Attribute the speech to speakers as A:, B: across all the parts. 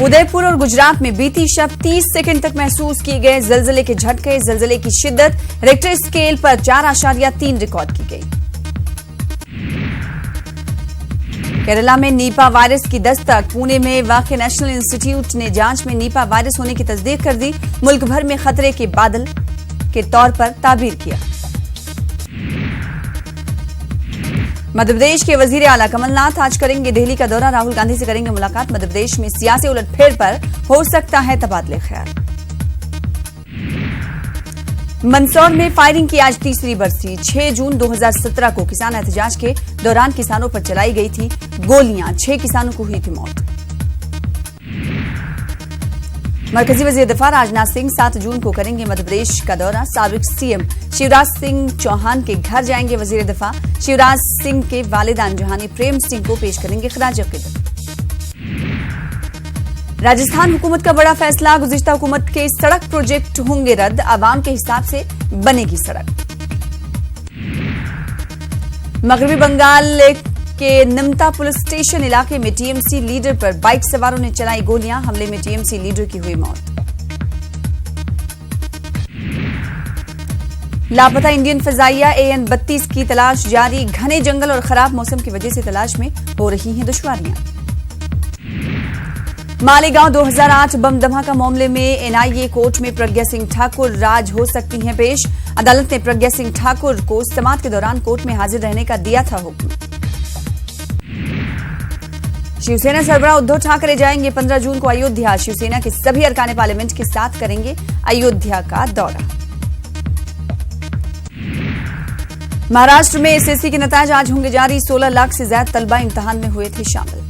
A: उदयपुर और गुजरात में बीती शब 30 सेकंड तक महसूस किए गए जलजले के झटके। जलजले की शिद्दत रिक्टर स्केल पर 4.3 रिकॉर्ड की गई। केरला में नीपा वायरस की दस्तक। पुणे में वाक़ नेशनल इंस्टीट्यूट ने जांच में नीपा वायरस होने की तस्दीक कर दी। मुल्क भर में खतरे के बादल के तौर पर ताबीर किया। मध्य प्रदेश के वजीर आला कमलनाथ आज करेंगे दिल्ली का दौरा। राहुल गांधी से करेंगे मुलाकात। मध्य प्रदेश में सियासी उलटफेर पर हो सकता है तबादले ख्याल। मंदसौर में फायरिंग की आज तीसरी बरसी। 6 जून 2017 को किसान एहतजाज के दौरान किसानों पर चलाई गई थी गोलियां। 6 किसानों को हुई थी मौत। मरकजी वजीर दिफा राजनाथ सिंह 7 जून को करेंगे मध्य प्रदेश का दौरा। साबिक सीएम शिवराज सिंह चौहान के घर जाएंगे वजीर दिफा। शिवराज सिंह के वालिदान जहानी प्रेम सिंह को पेश करेंगे खराज अकीदत। राजस्थान हुकूमत का बड़ा फैसला। गुज़िश्ता हुकूमत के सड़क प्रोजेक्ट होंगे रद्द। आवाम के हिसाब से बनेगी सड़क। मगरबी बंगाल के निमता पुलिस स्टेशन इलाके में टीएमसी लीडर पर बाइक सवारों ने चलाई गोलियां। हमले में टीएमसी लीडर की हुई मौत। लापता इंडियन फजाइया AN-32 की तलाश जारी। घने जंगल और खराब मौसम की वजह से तलाश में हो रही हैं दुश्वारियां। मालेगांव 2008 बम धमाका मामले में NIA कोर्ट में प्रज्ञा सिंह ठाकुर राज हो सकती हैं पेश। अदालत ने प्रज्ञा सिंह ठाकुर को समाअत के दौरान कोर्ट में हाजिर रहने का दिया था हुक्म। शिवसेना सरबराह उद्धव ठाकरे जाएंगे 15 जून को अयोध्या। शिवसेना के सभी अरकान पार्लियामेंट के साथ करेंगे अयोध्या का दौरा। महाराष्ट्र में SSC के नतीजे आज होंगे जारी। 16 लाख से ज्यादा तलबा इम्तिहान में हुए थे शामिल।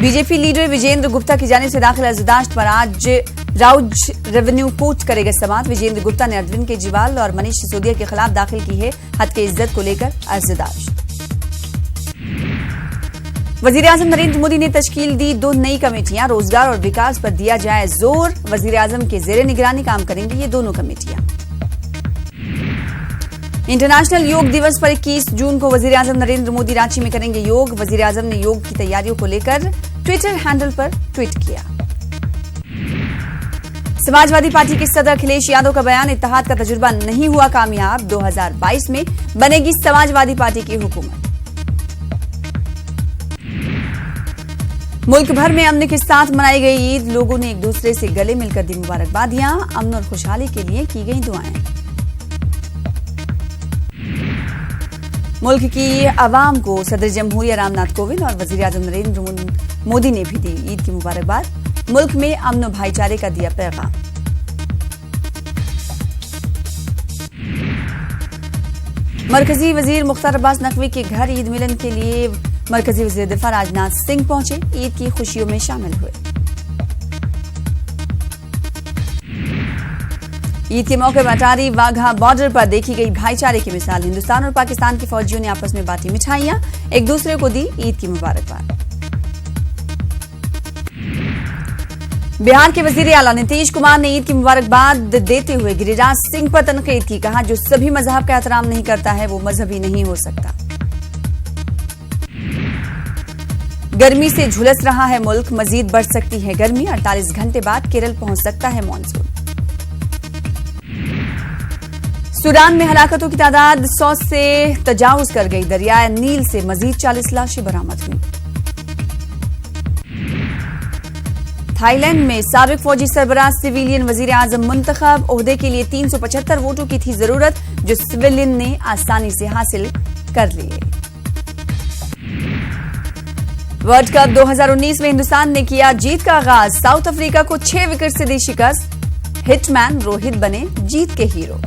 A: बीजेपी लीडर विजेंद्र गुप्ता की जानिब से दाखिल अर्जदाश्त पर आज राउज रेवेन्यू कोर्ट करेगा समाअत। विजेंद्र गुप्ता ने अरविंद केजरीवाल और मनीष सिसोदिया के खिलाफ दाखिल की है हद के इज्जत को लेकर अर्जदाश्त। वजीर आजम नरेंद्र मोदी ने तश्कील दी 2 नई कमेटियां। रोजगार और विकास पर दिया जाए जोर। वजीर आजम के जेर निगरानी काम करेंगी ये दोनों कमेटियां। इंटरनेशनल योग दिवस पर 21 जून को वजीर आजम नरेंद्र मोदी रांची में करेंगे योग। वजीर आजम ने योग की तैयारियों को लेकर ट्विटर हैंडल पर ट्वीट किया। समाजवादी पार्टी के सदर अखिलेश यादव का बयान। इत्तेहाद का तजुर्बा नहीं हुआ कामयाब। 2022 में बनेगी समाजवादी पार्टी की हुकूमत। मुल्क भर में अमन के साथ मनाई गई ईद। लोगों ने एक दूसरे से गले मिलकर दी मुबारकबादियां। अमन और खुशहाली के लिए की गई दुआएं। मुल्क की आवाम को सदर जमहूरिया रामनाथ कोविंद और वजीर आजम नरेंद्र मोदी ने भी दी ईद की मुबारकबाद। मुल्क में अमन और भाईचारे का दिया पैगाम। मरकजी वजीर मुख्तार अब्बास नकवी के घर ईद मिलन के लिए मरकजी वजीर दिफा राजनाथ सिंह पहुंचे। ईद की खुशियों में शामिल हुए। ईद के मौके पर अटारी वाघा बॉर्डर पर देखी गई भाईचारे की मिसाल। हिंदुस्तान और पाकिस्तान के फौजियों ने आपस में बांटी मिठाइयां। एक दूसरे को दी ईद की मुबारकबाद। बिहार के वजीर आला नीतीश कुमार ने ईद की मुबारकबाद देते हुए गिरिराज सिंह पर तनकीद की। कहा जो सभी मजहब का एहतराम नहीं करता है वो मजहबी नहीं हो सकता। गर्मी से झुलस रहा है मुल्क। मजीद बढ़ सकती है गर्मी। 48 घंटे बाद केरल पहुंच सकता है मानसून। सूडान में हलाकतों की तादाद 100 से तजावुज कर गई। दरियाए नील से मजीद 40 लाशें बरामद हुई। थाईलैंड में साबिक फौजी सरबराह सिविलियन वजीर आजम मुंतखब। ओहदे के लिए 375 वोटों की थी जरूरत जो सिविलियन ने आसानी से हासिल कर लिए। वर्ल्ड कप 2019 में हिंदुस्तान ने किया जीत का आगाज। साउथ अफ्रीका को 6 विकेट से दी शिकस्त। हिटमैन रोहित बने जीत के हीरो।